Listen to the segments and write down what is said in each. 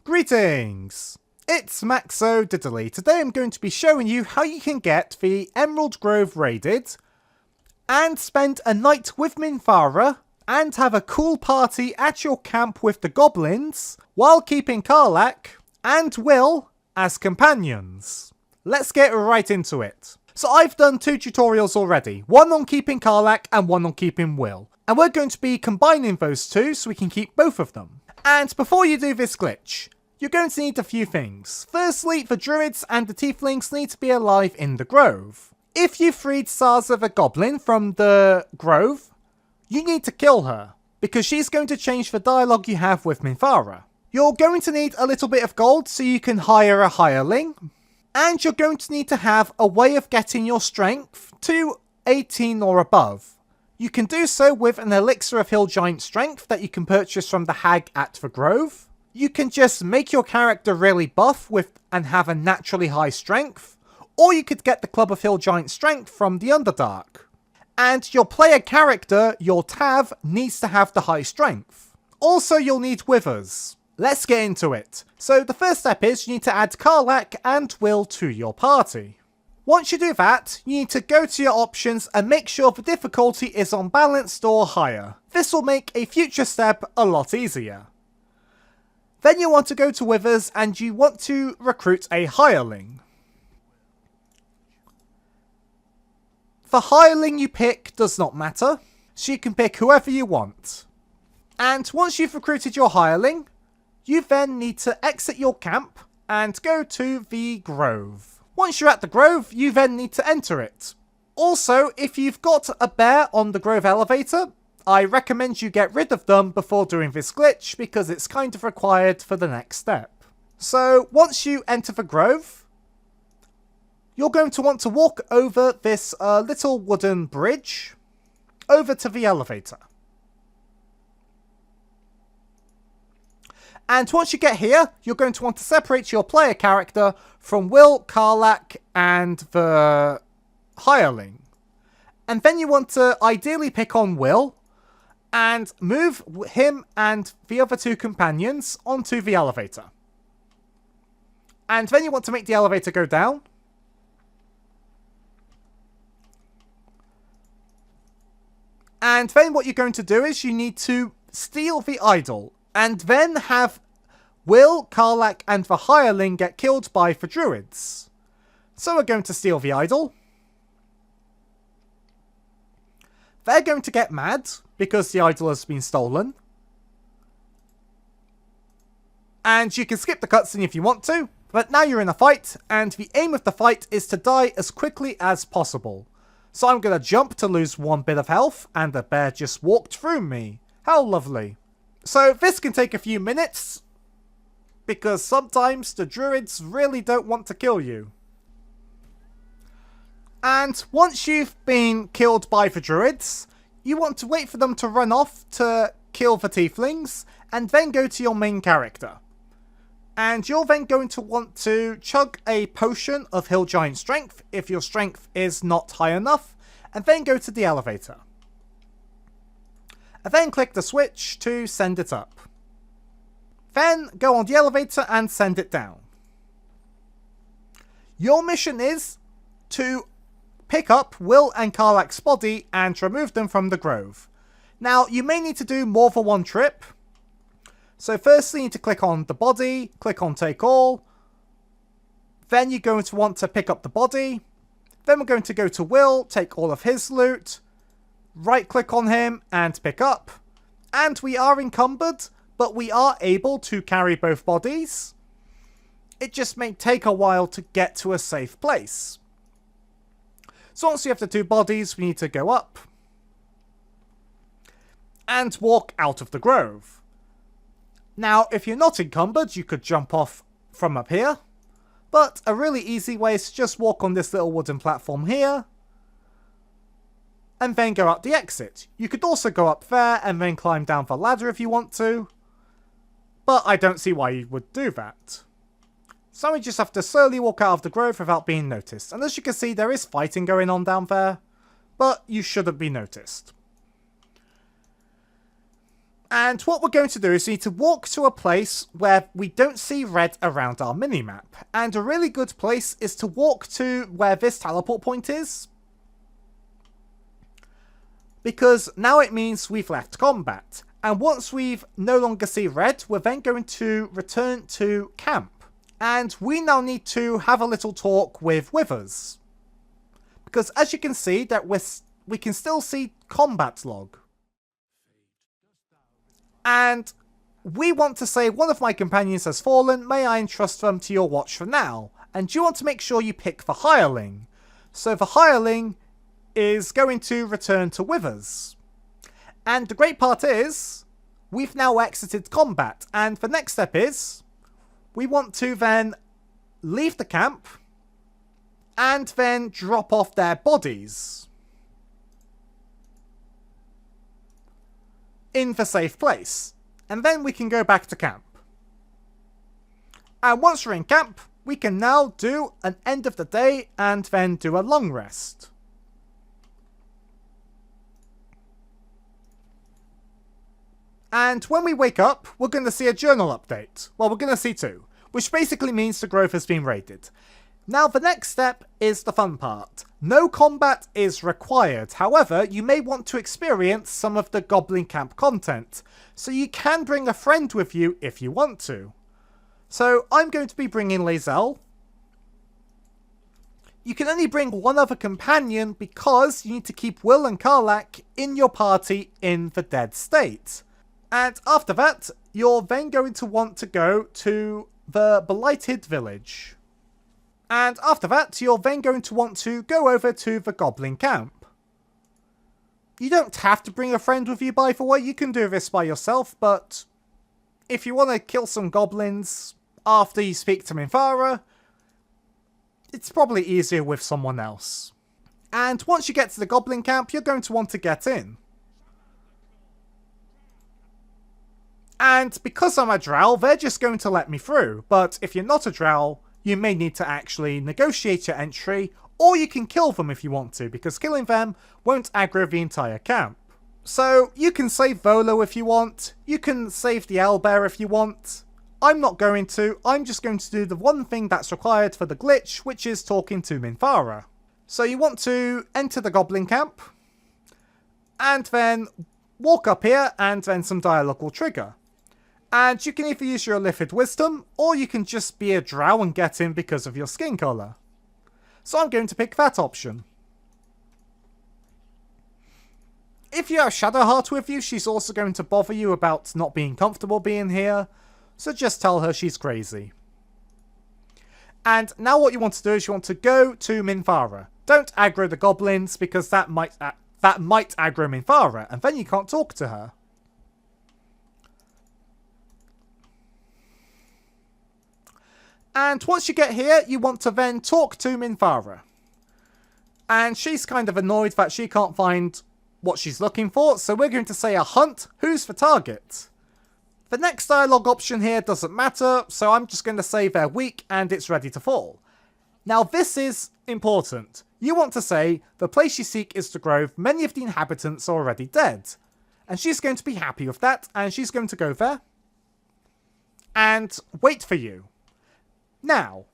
Greetings! It's Maxo Diddly. Today I'm going to be showing you how you can get the Emerald Grove raided and spend a night with Minthara and have a cool party at your camp with the goblins while keeping Karlach and Wyll as companions. Let's get right into it. So I've done 2 tutorials already, one on keeping Karlach and one on keeping Wyll. And we're going to be combining those 2 so we can keep both of them. And before you do this glitch, you're going to need a few things. Firstly, the Druids and the Tieflings need to be alive in the Grove. If you freed Sarza the Goblin from the Grove, you need to kill her, because she's going to change the dialogue you have with Minthara. You're going to need a little bit of gold so you can hire a hierling, and you're going to need to have a way of getting your strength to 18 or above. You can do so with an elixir of hill giant strength that you can purchase from the hag at the Grove. You can just make your character really buff and have a naturally high strength, or you could get the Club of Hill Giant Strength from the Underdark. And your player character, your Tav, needs to have the high strength. Also, you'll need withers. Let's get into it. So the first step is you need to add Karlach and Wyll to your party. Once you do that, you need to go to your options and make sure the difficulty is on balanced or higher. This will make a future step a lot easier. Then you want to go to Withers and you want to recruit a hireling. The hireling you pick does not matter, so you can pick whoever you want. And once you've recruited your hireling, you then need to exit your camp and go to the Grove. Once you're at the Grove, you then need to enter it. Also, if you've got a bear on the Grove elevator, I recommend you get rid of them before doing this glitch because it's kind of required for the next step. So once you enter the Grove, you're going to want to walk over this little wooden bridge over to the elevator. And once you get here, you're going to want to separate your player character from Wyll, Karlach and the hireling. And then you want to ideally pick on Wyll and move him and the other 2 companions onto the elevator. And then you want to make the elevator go down. And then what you're going to do is you need to steal the idol. And then have Wyll, Karlach and the hireling get killed by the Druids. So we're going to steal the idol. They're going to get mad because the idol has been stolen. And you can skip the cutscene if you want to, but now you're in a fight, and the aim of the fight is to die as quickly as possible. So I'm going to jump to lose 1 bit of health, and the bear just walked through me. How lovely. So this can take a few minutes, because sometimes the Druids really don't want to kill you. And once you've been killed by the Druids, you want to wait for them to run off to kill the Tieflings, and then go to your main character. And you're then going to want to chug a potion of Hill Giant Strength, if your strength is not high enough, and then go to the elevator. And then click the switch to send it up. Then go on the elevator and send it down. Your mission is to pick up Wyll and Karlach's body and remove them from the Grove. Now, you may need to do more than 1 trip. So firstly, you need to click on the body, click on take all. Then you're going to want to pick up the body. Then we're going to go to Wyll, take all of his loot. Right click on him and pick up. And we are encumbered, but we are able to carry both bodies. It just may take a while to get to a safe place. So once you have the 2 bodies, we need to go up and walk out of the Grove. Now, if you're not encumbered, you could jump off from up here, but a really easy way is to just walk on this little wooden platform here and then go out the exit. You could also go up there and then climb down the ladder if you want to, but I don't see why you would do that. So we just have to slowly walk out of the Grove without being noticed. And as you can see, there is fighting going on down there, but you shouldn't be noticed. And what we're going to do is we need to walk to a place where we don't see red around our minimap. And a really good place is to walk to where this teleport point is. Because now it means we've left combat. And once we've no longer see red, we're then going to return to camp. And we now need to have a little talk with Withers. Because as you can see, that we can still see combat log. And we want to say one of my companions has fallen, may I entrust them to your watch for now. And you want to make sure you pick the hierling. So the hierling is going to return to Withers. And the great part is, we've now exited combat. And the next step is, we want to then leave the camp and then drop off their bodies in the safe place, and then we can go back to camp. And once we're in camp, we can now do an end of the day and then do a long rest. And when we wake up, we're going to see a journal update. Well, we're going to see two, which basically means the grove has been raided. Now the next step is the fun part. No combat is required, however you may want to experience some of the goblin camp content, so you can bring a friend with you if you want to. So I'm going to be bringing Lae'zel. You can only bring one other companion because you need to keep Wyll and Karlach in your party in the dead state. And after that, you're then going to want to go to the Blighted Village. And after that, you're then going to want to go over to the Goblin Camp. You don't have to bring a friend with you, by the way. You can do this by yourself, but if you want to kill some goblins after you speak to Minthara, it's probably easier with someone else. And once you get to the Goblin Camp, you're going to want to get in. And because I'm a drow, they're just going to let me through. But if you're not a drow, you may need to actually negotiate your entry, or you can kill them if you want to, because killing them won't aggro the entire camp. So you can save Volo if you want, you can save the owlbear if you want. I'm not going to, I'm just going to do the one thing that's required for the glitch, which is talking to Minthara. So you want to enter the goblin camp, and then walk up here, and then some dialogue will trigger. And you can either use your Illithid Wisdom, or you can just be a drow and get in because of your skin colour. So I'm going to pick that option. If you have Shadowheart with you, she's also going to bother you about not being comfortable being here, so just tell her she's crazy. And now what you want to do is you want to go to Minthara. Don't aggro the goblins, because that might aggro Minthara, and then you can't talk to her. And once you get here, you want to then talk to Minthara. And she's kind of annoyed that she can't find what she's looking for, so we're going to say a hunt. Who's the target? The next dialogue option here doesn't matter, so I'm just going to say they're weak and it's ready to fall. Now this is important. You want to say, the place you seek is the grove, many of the inhabitants are already dead. And she's going to be happy with that, and she's going to go there and wait for you. Now,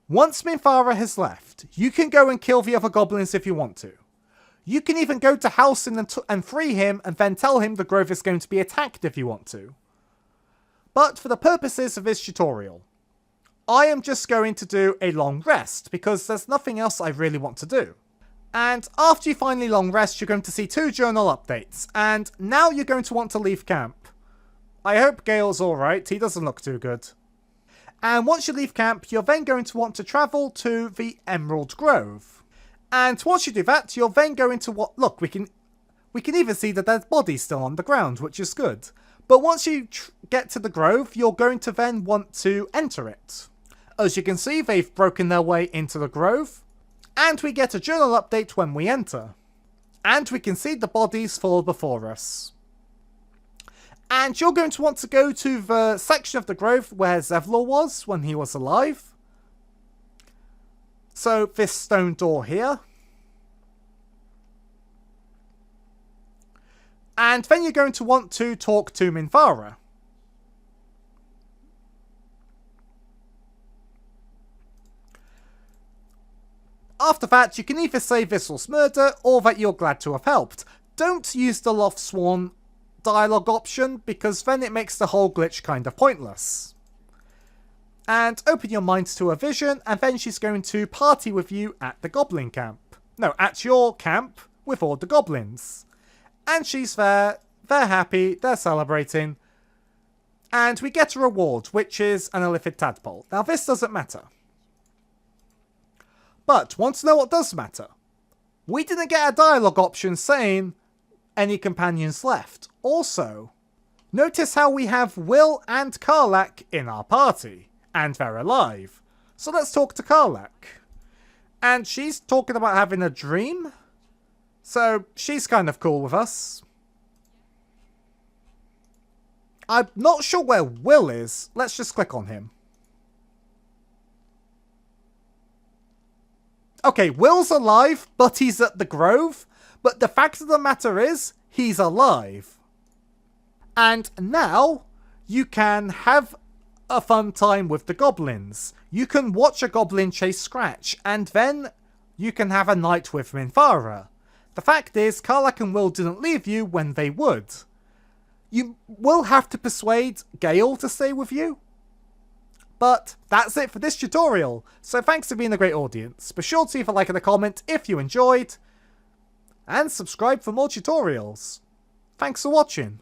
once Minthara has left, you can go and kill the other goblins if you want to. You can even go to Halsin and free him and then tell him the grove is going to be attacked if you want to. But for the purposes of this tutorial, I am just going to do a long rest because there's nothing else I really want to do. And after you finally long rest, you're going to see 2 journal updates. And now you're going to want to leave camp. I hope Gale's alright, he doesn't look too good. And once you leave camp, you're then going to want to travel to the Emerald Grove. And once you do that, you're then going to look, we can even see that there's bodies still on the ground, which is good. But once you get to the grove, you're going to then want to enter it. As you can see, they've broken their way into the grove. And we get a journal update when we enter. And we can see the bodies fall before us. And you're going to want to go to the section of the grove where Zevlor was when he was alive. So this stone door here. And then you're going to want to talk to Minthara. After that, you can either say this was murder, or that you're glad to have helped. Don't use the Loth Sworn dialogue option, because then it makes the whole glitch kind of pointless. And open your mind to a vision, and then she's going to party with you at the goblin camp. No, at your camp with all the goblins. And she's there, they're happy, they're celebrating. And we get a reward, which is an Illithid tadpole. Now this doesn't matter. But, want to know what does matter? We didn't get a dialogue option saying any companions left. Also, notice how we have Wyll and Karlach in our party. And they're alive. So let's talk to Karlach. And she's talking about having a dream. So she's kind of cool with us. I'm not sure where Wyll is. Let's just click on him. Okay, Wyll's alive, but he's at the Grove. But the fact of the matter is, he's alive. And now, you can have a fun time with the goblins. You can watch a goblin chase Scratch, and then you can have a night with Minthara. The fact is, Karlach and Wyll didn't leave you when they would. You will have to persuade Gale to stay with you. But that's it for this tutorial, so thanks for being a great audience. Be sure to leave a like and a comment if you enjoyed, and subscribe for more tutorials. Thanks for watching.